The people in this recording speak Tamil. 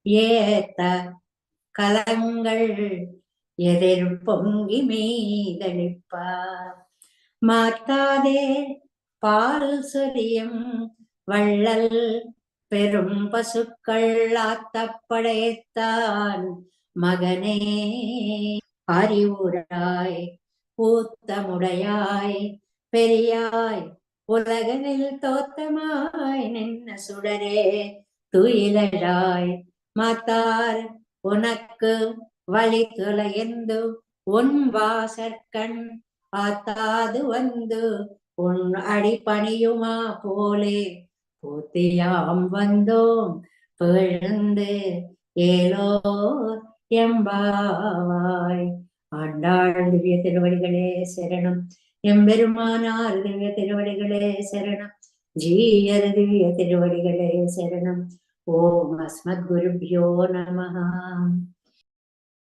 ஏத்த கலங்கள் எதிர் பொங்கி மீதளிப்பார். மாத்தாதே பால் சொரியும் வள்ளல் பெரும் பசுக்கள் ஆத்தப்படைத்தான் மகனே. அறிவுராய் பூத்தமுடையாய் பெரியாய் உலகனில் தோத்தமாய் நின்ன சுடரே துயிலழாய். மாத்தார் உனக்கு வழி துளையந்து உன் வாசற்கண் ஆத்தாது வந்து உன் அடிப்பணியுமா போலே பூத்தியாம் வந்தோம் பிழந்து ஏலோ எம்பாவாய். ஆண்டாள் திவ்ய திருவடிகளே சரணம். எம்பெருமானார் திவ்ய திருவடிகளே சரணம். ஜீயர் திவ்ய திருவடிகளே சரணம். ஓம் அஸ்மத் குருபியோ நமஹ.